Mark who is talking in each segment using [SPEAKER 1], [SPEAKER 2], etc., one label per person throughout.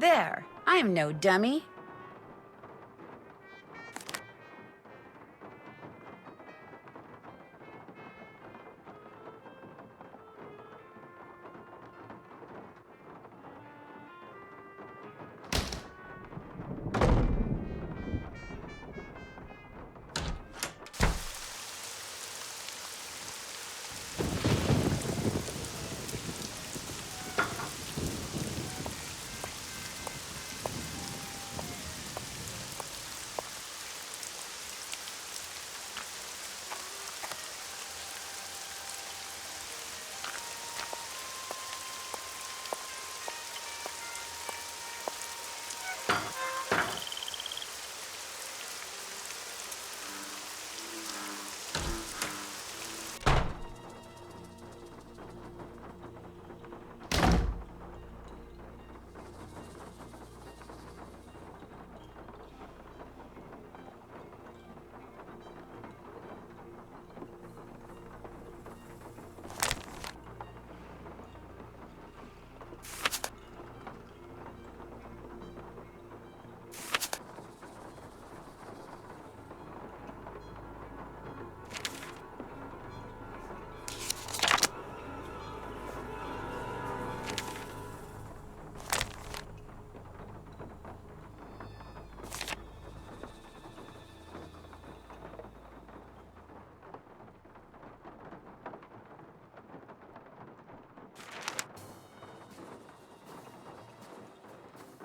[SPEAKER 1] There, I'm no dummy.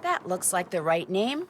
[SPEAKER 1] That looks like the right name.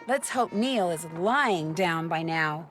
[SPEAKER 1] Let's hope Neil is lying down by now.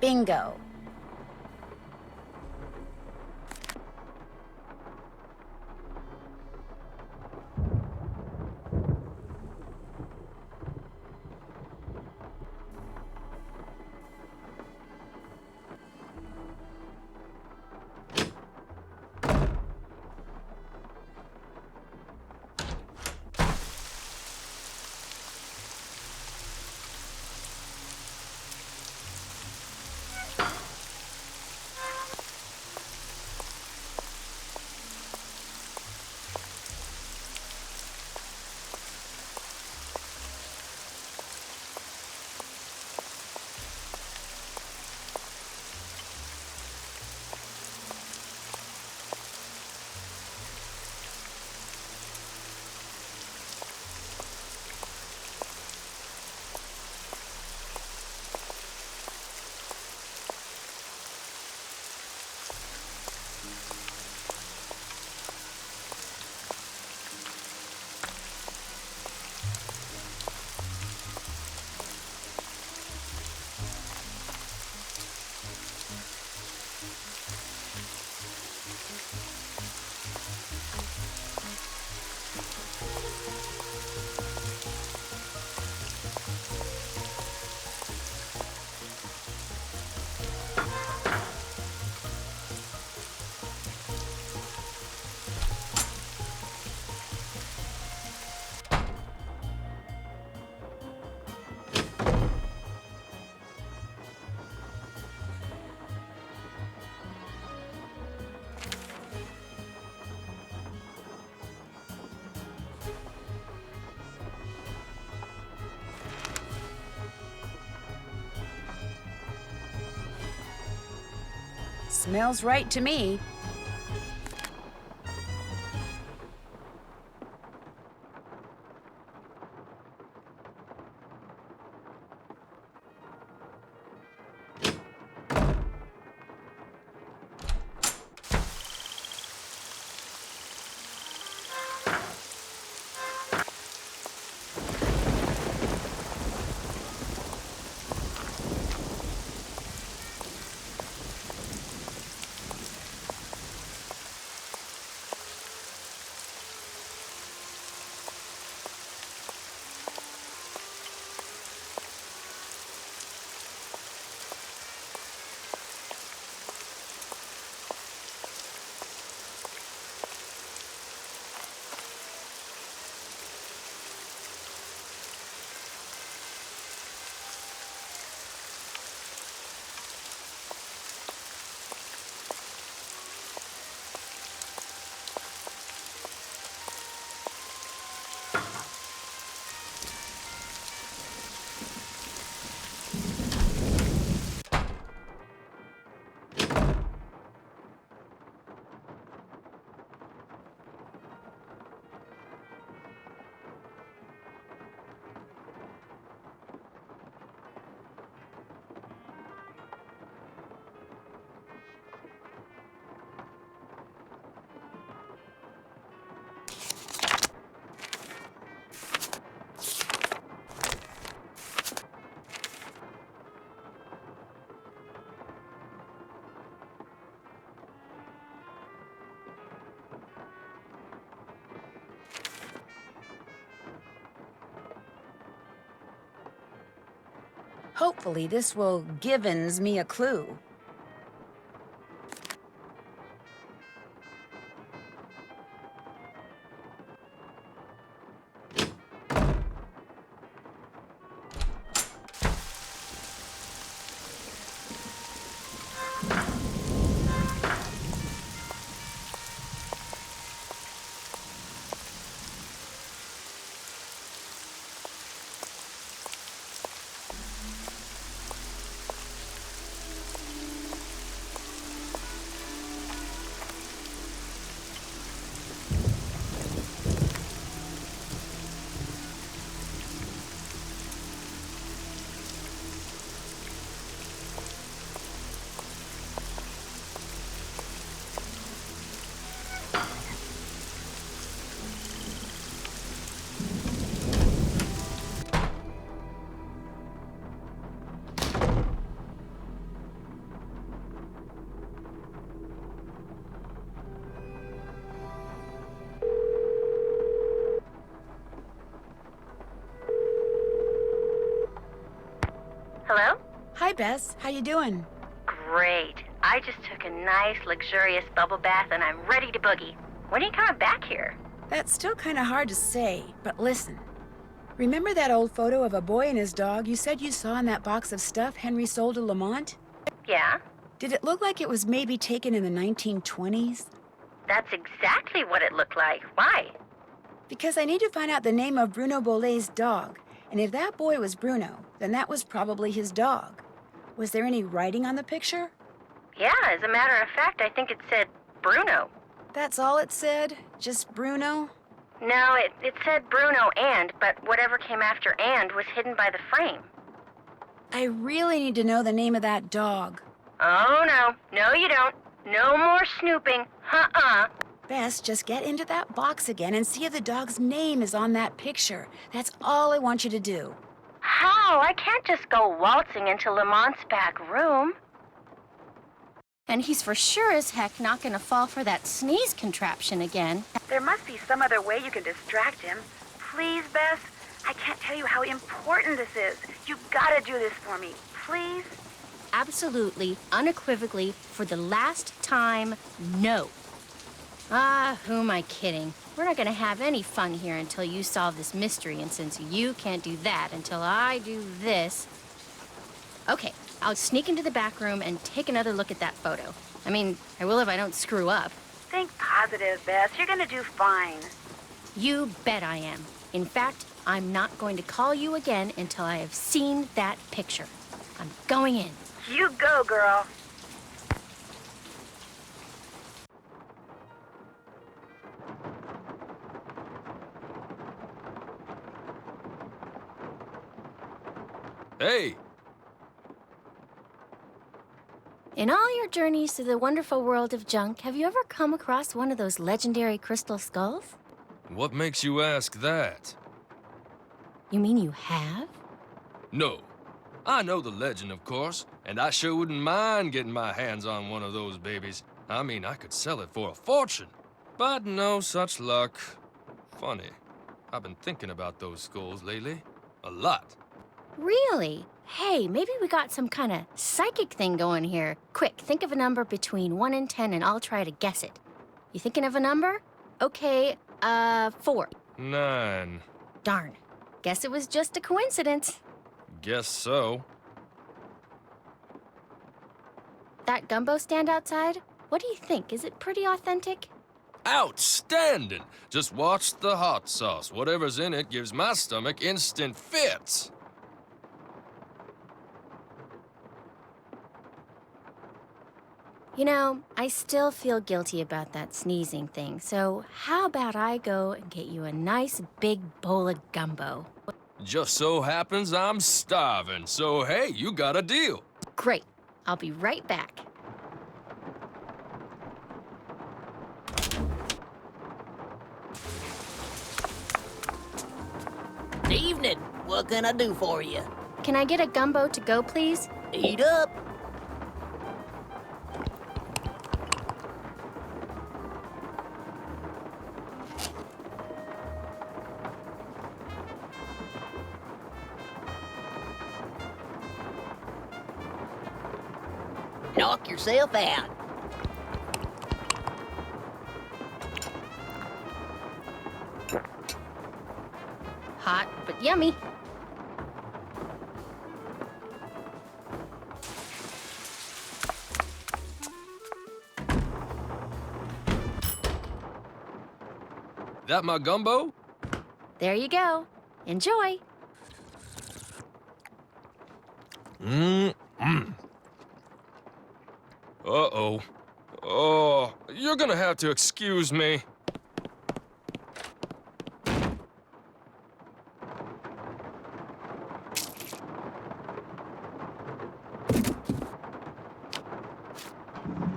[SPEAKER 1] Bingo. Smells right to me. Hopefully this will givens me a clue. Hi, Bess. How you doing?
[SPEAKER 2] Great. I just took a nice, luxurious bubble bath and I'm ready to boogie. When are you coming back here?
[SPEAKER 1] That's still kind of hard to say, but listen. Remember that old photo of a boy and his dog you said you saw in that box of stuff Henry sold to Lamont?
[SPEAKER 2] Yeah?
[SPEAKER 1] Did it look like it was maybe taken in the 1920s?
[SPEAKER 2] That's exactly what it looked like. Why?
[SPEAKER 1] Because I need to find out the name of Bruno Bollet's dog. And if that boy was Bruno, then that was probably his dog. Was there any writing on the picture?
[SPEAKER 2] Yeah, as a matter of fact, I think it said Bruno.
[SPEAKER 1] That's all it said? Just Bruno?
[SPEAKER 2] No, it said Bruno but whatever came after and was hidden by the frame.
[SPEAKER 1] I really need to know the name of that dog.
[SPEAKER 2] Oh, no. No, you don't. No more snooping.
[SPEAKER 1] Bess, just get into that box again and see if the dog's name is on that picture. That's all I want you to do.
[SPEAKER 2] How? I can't just go waltzing into Lamont's back room.
[SPEAKER 3] And he's for sure as heck not gonna fall for that sneeze contraption again.
[SPEAKER 4] There must be some other way you can distract him. Please, Bess? I can't tell you how important this is. You've gotta do this for me. Please?
[SPEAKER 3] Absolutely, unequivocally, for the last time, no. Who am I kidding? We're not gonna have any fun here until you solve this mystery, and since you can't do that until I do this... Okay, I'll sneak into the back room and take another look at that photo. I mean, I will if I don't screw up.
[SPEAKER 4] Think positive, Bess. You're gonna do fine.
[SPEAKER 3] You bet I am. In fact, I'm not going to call you again until I have seen that picture. I'm going in.
[SPEAKER 4] You go, girl.
[SPEAKER 5] Hey!
[SPEAKER 3] In all your journeys through the wonderful world of junk, have you ever come across one of those legendary crystal skulls?
[SPEAKER 5] What makes you ask that?
[SPEAKER 3] You mean you have?
[SPEAKER 5] No. I know the legend, of course, and I sure wouldn't mind getting my hands on one of those babies. I mean, I could sell it for a fortune. But no such luck. Funny. I've been thinking about those skulls lately. A lot.
[SPEAKER 3] Really? Hey, maybe we got some kind of psychic thing going here. Quick, think of a number between 1 and 10 and I'll try to guess it. You thinking of a number? Okay, 4.
[SPEAKER 5] 9.
[SPEAKER 3] Darn. Guess it was just a coincidence.
[SPEAKER 5] Guess so.
[SPEAKER 3] That gumbo stand outside? What do you think? Is it pretty authentic?
[SPEAKER 5] Outstanding! Just watch the hot sauce. Whatever's in it gives my stomach instant fits.
[SPEAKER 3] You know, I still feel guilty about that sneezing thing, so how about I go and get you a nice big bowl of gumbo?
[SPEAKER 5] Just so happens I'm starving, so hey, you got a deal.
[SPEAKER 3] Great. I'll be right back.
[SPEAKER 6] Evening. What can I do for you?
[SPEAKER 3] Can I get a gumbo to go, please?
[SPEAKER 6] Eat up. Knock yourself out.
[SPEAKER 3] Hot, but yummy.
[SPEAKER 5] That my gumbo?
[SPEAKER 3] There you go. Enjoy.
[SPEAKER 5] Uh-oh. Oh, you're gonna have to excuse me.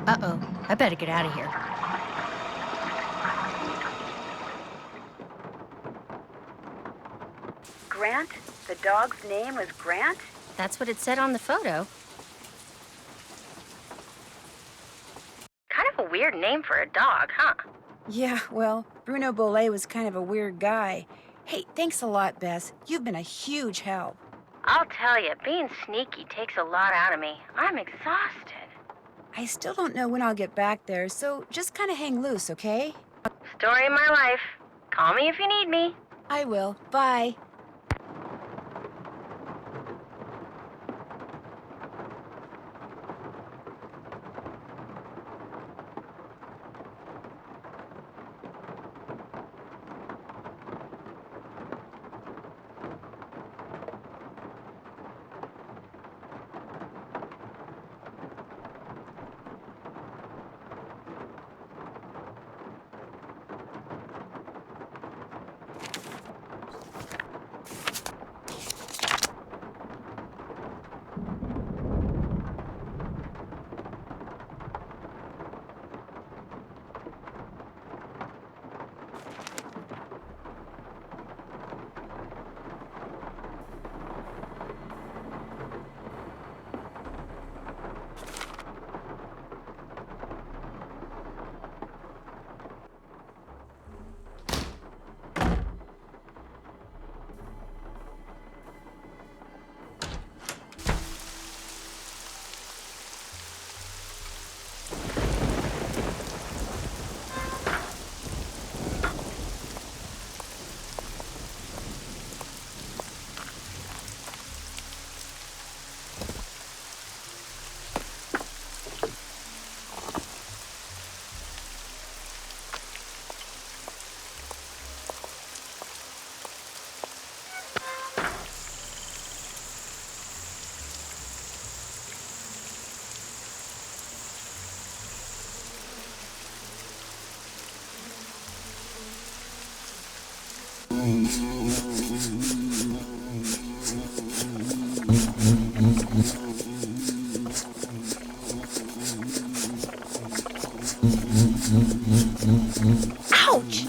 [SPEAKER 3] Uh-oh. I better get out of here.
[SPEAKER 4] Grant? The dog's name was Grant?
[SPEAKER 3] That's what it said on the photo.
[SPEAKER 2] Kind of a weird name for a dog, huh?
[SPEAKER 1] Yeah, well, Bruno Bollet was kind of a weird guy. Hey, thanks a lot, Bess. You've been a huge help.
[SPEAKER 2] I'll tell you, being sneaky takes a lot out of me. I'm exhausted.
[SPEAKER 1] I still don't know when I'll get back there, so just kind of hang loose, okay?
[SPEAKER 2] Story of my life. Call me if you need me.
[SPEAKER 1] I will. Bye. Ouch!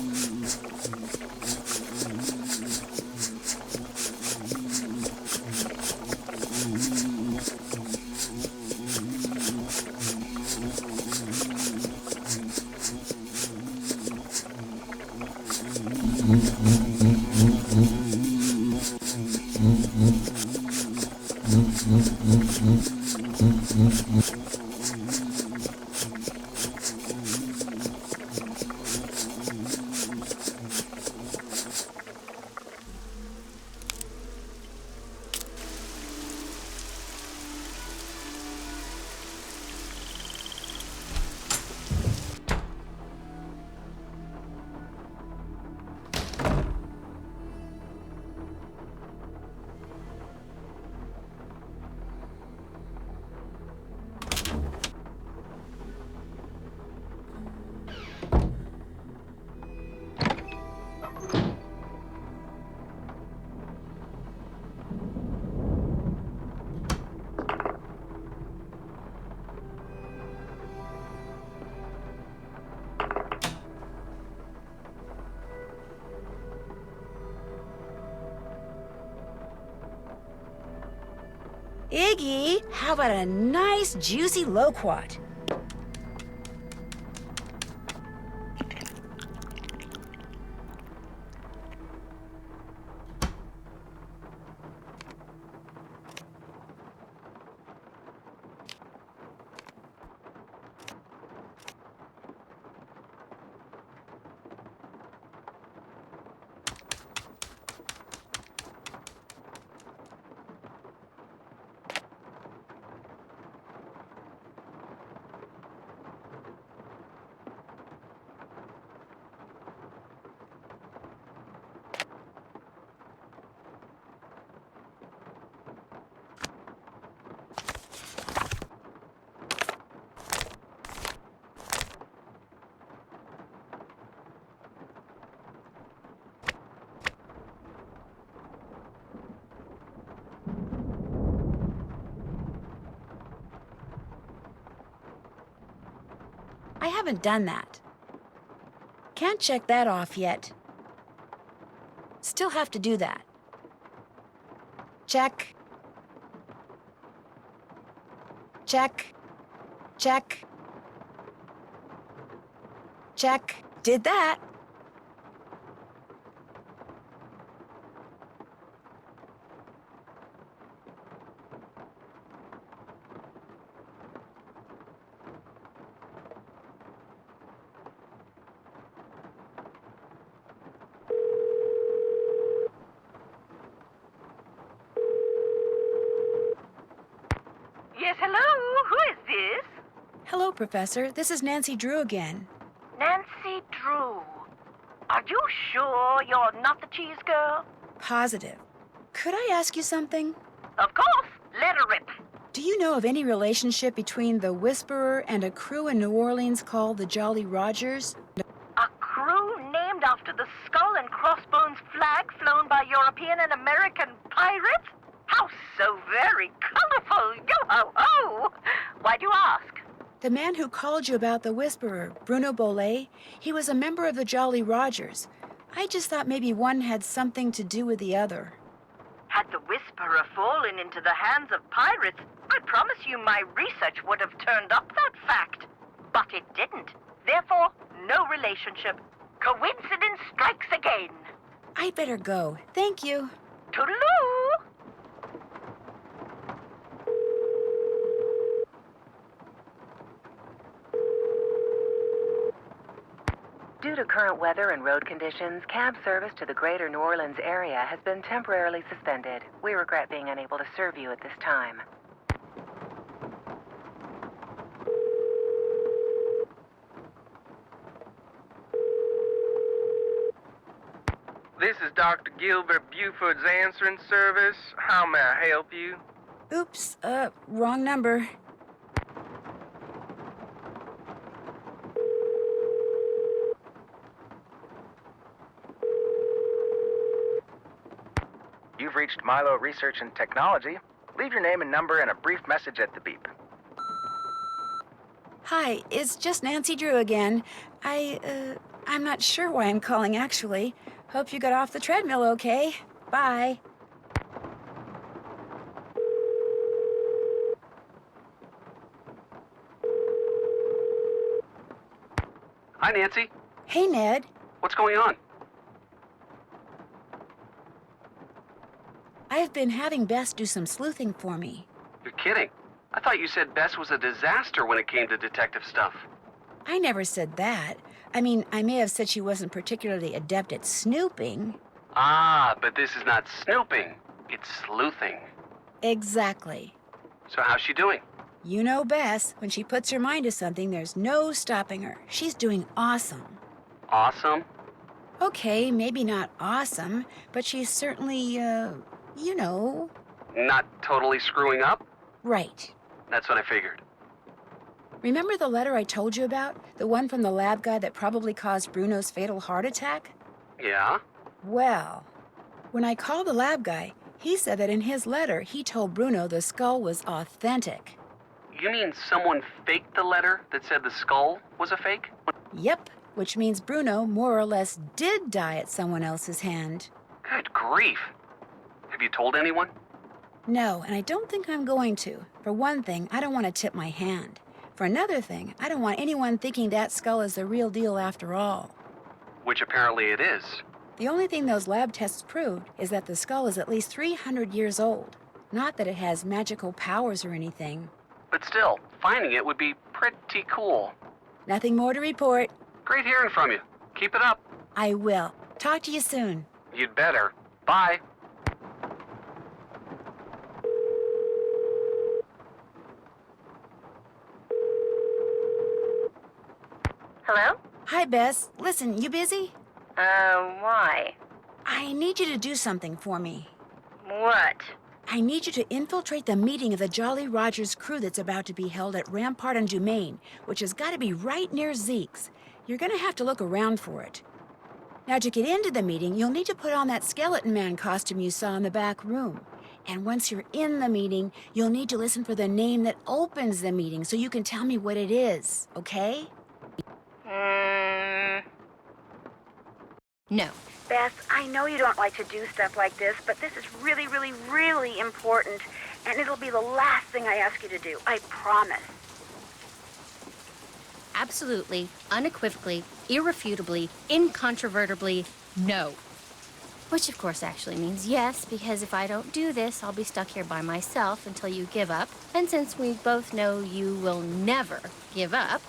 [SPEAKER 1] Iggy, how about a nice, juicy loquat? I haven't done that. Can't check that off yet. Still have to do that. Check. Check. Check. Check. Did that.
[SPEAKER 4] Yes, hello? Who is this?
[SPEAKER 1] Hello, Professor. This is Nancy Drew again.
[SPEAKER 4] Nancy Drew. Are you sure you're not the cheese girl?
[SPEAKER 1] Positive. Could I ask you something?
[SPEAKER 4] Of course. Let her rip.
[SPEAKER 1] Do you know of any relationship between the Whisperer and a crew in New Orleans called the Jolly Rogers?
[SPEAKER 4] A crew named after the skull and crossbones flag flown by European and American pirates? How so very colorful! Yo-ho-ho! Why do you ask?
[SPEAKER 1] The man who called you about the Whisperer, Bruno Bollet, he was a member of the Jolly Rogers. I just thought maybe one had something to do with the other.
[SPEAKER 4] Had the Whisperer fallen into the hands of pirates, I promise you my research would have turned up that fact. But it didn't. Therefore, no relationship. Coincidence strikes again.
[SPEAKER 1] I'd better go. Thank you.
[SPEAKER 4] Toodaloo!
[SPEAKER 7] Due to current weather and road conditions, cab service to the greater New Orleans area has been temporarily suspended. We regret being unable to serve you at this time.
[SPEAKER 8] This is Dr. Gilbert Buford's answering service. How may I help you?
[SPEAKER 1] Oops, wrong number.
[SPEAKER 9] You've reached Milo Research and Technology. Leave your name and number and a brief message at the beep.
[SPEAKER 1] Hi, it's just Nancy Drew again. I'm not sure why I'm calling, actually. Hope you got off the treadmill okay. Bye.
[SPEAKER 10] Hi, Nancy.
[SPEAKER 1] Hey, Ned.
[SPEAKER 10] What's going on?
[SPEAKER 1] I've been having Bess do some sleuthing for me.
[SPEAKER 10] You're kidding. I thought you said Bess was a disaster when it came to detective stuff.
[SPEAKER 1] I never said that. I mean, I may have said she wasn't particularly adept at snooping.
[SPEAKER 10] Ah, but this is not snooping. It's sleuthing.
[SPEAKER 1] Exactly.
[SPEAKER 10] So how's she doing?
[SPEAKER 1] You know Bess, when she puts her mind to something, there's no stopping her. She's doing awesome.
[SPEAKER 10] Awesome.
[SPEAKER 1] Okay, maybe not awesome, but she's certainly, you know.
[SPEAKER 10] Not totally screwing up?
[SPEAKER 1] Right.
[SPEAKER 10] That's what I figured.
[SPEAKER 1] Remember the letter I told you about? The one from the lab guy that probably caused Bruno's fatal heart attack?
[SPEAKER 10] Yeah?
[SPEAKER 1] Well, when I called the lab guy, he said that in his letter, he told Bruno the skull was authentic.
[SPEAKER 10] You mean someone faked the letter that said the skull was a fake?
[SPEAKER 1] Yep, which means Bruno more or less did die at someone else's hand.
[SPEAKER 10] Good grief. Have you told anyone?
[SPEAKER 1] No, and I don't think I'm going to. For one thing, I don't want to tip my hand. For another thing, I don't want anyone thinking that skull is the real deal after all.
[SPEAKER 10] Which apparently it is.
[SPEAKER 1] The only thing those lab tests proved is that the skull is at least 300 years old. Not that it has magical powers or anything.
[SPEAKER 10] But still, finding it would be pretty cool.
[SPEAKER 1] Nothing more to report.
[SPEAKER 10] Great hearing from you. Keep it up.
[SPEAKER 1] I will. Talk to you soon.
[SPEAKER 10] You'd better. Bye.
[SPEAKER 2] Hello?
[SPEAKER 1] Hi, Bess. Listen, you busy?
[SPEAKER 2] Why?
[SPEAKER 1] I need you to do something for me.
[SPEAKER 2] What?
[SPEAKER 1] I need you to infiltrate the meeting of the Jolly Rogers crew that's about to be held at Rampart and Dumaine, which has got to be right near Zeke's. You're going to have to look around for it. Now, to get into the meeting, you'll need to put on that skeleton man costume you saw in the back room. And once you're in the meeting, you'll need to listen for the name that opens the meeting so you can tell me what it is, okay?
[SPEAKER 3] No.
[SPEAKER 4] Bess, I know you don't like to do stuff like this, but this is really, really, really important, and it'll be the last thing I ask you to do. I promise.
[SPEAKER 3] Absolutely, unequivocally, irrefutably, incontrovertibly, no. Which, of course, actually means yes, because if I don't do this, I'll be stuck here by myself until you give up. And since we both know you will never give up,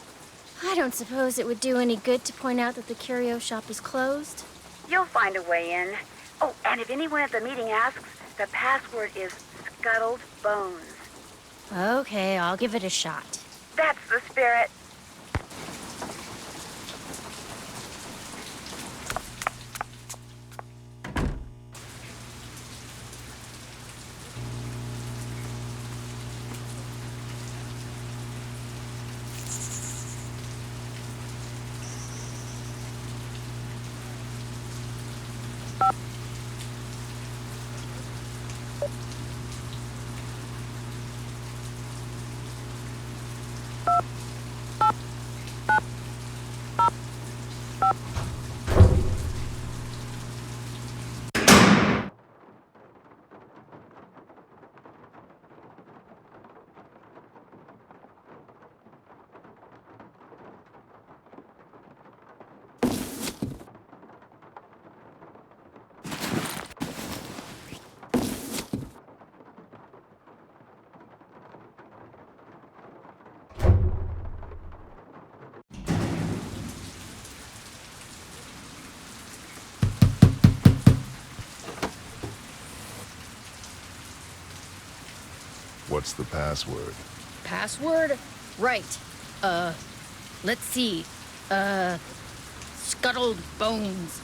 [SPEAKER 3] I don't suppose it would do any good to point out that the curio shop is closed.
[SPEAKER 4] You'll find a way in. Oh, and if anyone at the meeting asks, the password is Scuttled Bones.
[SPEAKER 3] Okay, I'll give it a shot.
[SPEAKER 7] That's the spirit.
[SPEAKER 11] What's the password?
[SPEAKER 3] Password? Right. Let's see. Scuttled bones.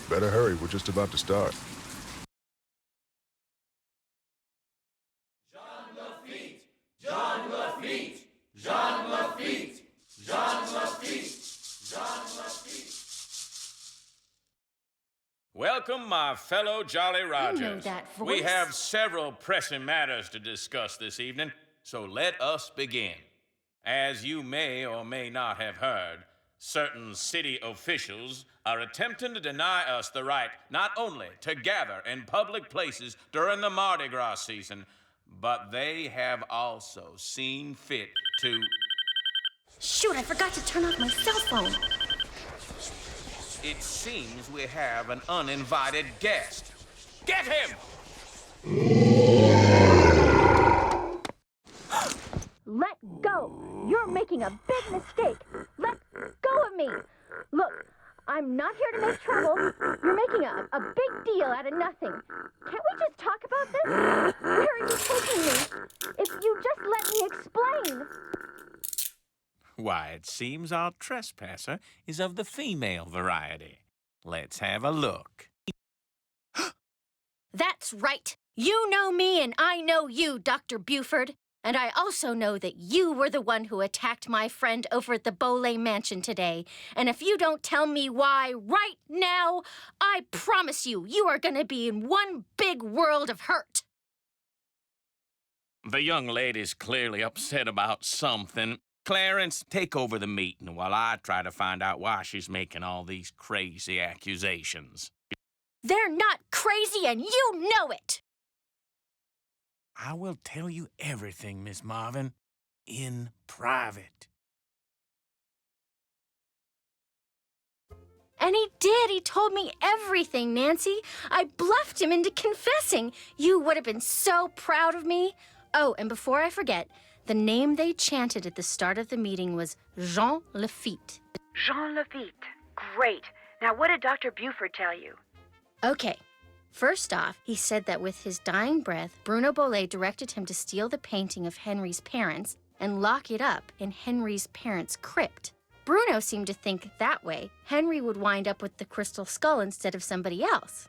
[SPEAKER 11] Better hurry, we're just about to start.
[SPEAKER 12] Welcome, my fellow Jolly Rogers.
[SPEAKER 3] know that voice.
[SPEAKER 12] We have several pressing matters to discuss this evening, so let us begin. As you may or may not have heard, certain city officials are attempting to deny us the right not only to gather in public places during the Mardi Gras season, but they have also seen fit to...
[SPEAKER 3] Shoot, I forgot to turn off my cell phone.
[SPEAKER 12] It seems we have an uninvited guest. Get him!
[SPEAKER 3] Let go! You're making a big mistake! Let go of me! Look, I'm not here to make trouble. You're making a big deal out of nothing. Can't we just talk about this? Where are you taking me? If you just let me explain.
[SPEAKER 12] Why, it seems our trespasser is of the female variety. Let's have a look.
[SPEAKER 3] That's right. You know me and I know you, Dr. Buford. And I also know that you were the one who attacked my friend over at the Beaulay Mansion today. And if you don't tell me why right now, I promise you, you are going to be in one big world of hurt.
[SPEAKER 12] The young lady's clearly upset about something. Clarence, take over the meeting while I try to find out why she's making all these crazy accusations.
[SPEAKER 3] They're not crazy, and you know it!
[SPEAKER 12] I will tell you everything, Miss Marvin, in private.
[SPEAKER 3] And he did. He told me everything, Nancy. I bluffed him into confessing. You would have been so proud of me. Oh, and before I forget, the name they chanted at the start of the meeting was Jean Lafitte.
[SPEAKER 7] Jean Lafitte. Great. Now, what did Dr. Buford tell you?
[SPEAKER 3] Okay. First off, he said that with his dying breath, Bruno Beaulay directed him to steal the painting of Henry's parents and lock it up in Henry's parents' crypt. Bruno seemed to think that way Henry would wind up with the crystal skull instead of somebody else.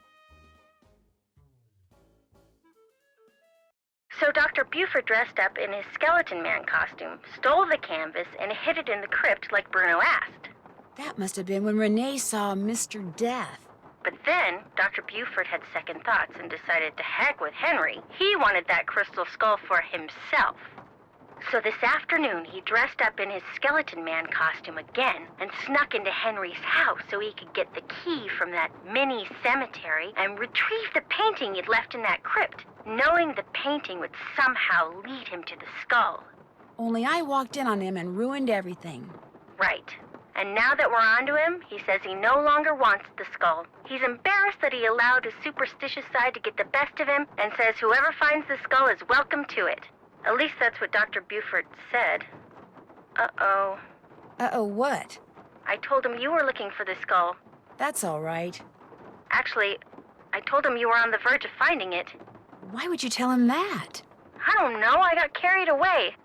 [SPEAKER 2] So Dr. Buford dressed up in his skeleton man costume, stole the canvas, and hid it in the crypt like Bruno asked.
[SPEAKER 1] That must have been when Renee saw Mr. Death.
[SPEAKER 2] But then, Dr. Buford had second thoughts and decided to heck with Henry. He wanted that crystal skull for himself. So this afternoon, he dressed up in his skeleton man costume again and snuck into Henry's house so he could get the key from that mini cemetery and retrieve the painting he'd left in that crypt, knowing the painting would somehow lead him to the skull.
[SPEAKER 1] Only I walked in on him and ruined everything.
[SPEAKER 2] Right. And now that we're onto him, he says he no longer wants the skull. He's embarrassed that he allowed his superstitious side to get the best of him and says whoever finds the skull is welcome to it. At least that's what Dr. Buford said. Uh-oh.
[SPEAKER 1] Uh-oh, what?
[SPEAKER 2] I told him you were looking for the skull.
[SPEAKER 1] That's all right.
[SPEAKER 2] Actually, I told him you were on the verge of finding it.
[SPEAKER 1] Why would you tell him that?
[SPEAKER 2] I don't know, I got carried away.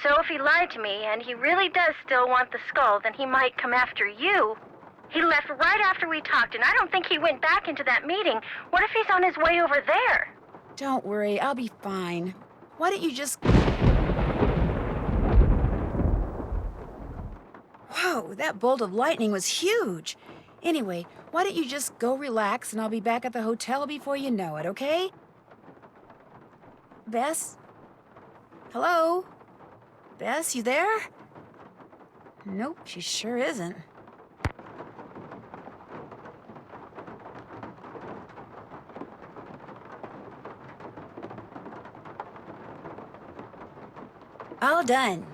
[SPEAKER 2] So if he lied to me, and he really does still want the skull, then he might come after you. He left right after we talked, and I don't think he went back into that meeting. What if he's on his way over there?
[SPEAKER 1] Don't worry, I'll be fine. Why don't you just... Whoa, that bolt of lightning was huge. Anyway, why don't you just go relax, and I'll be back at the hotel before you know it, okay? Bess? Hello? Bess, you there? Nope, she sure isn't. All done.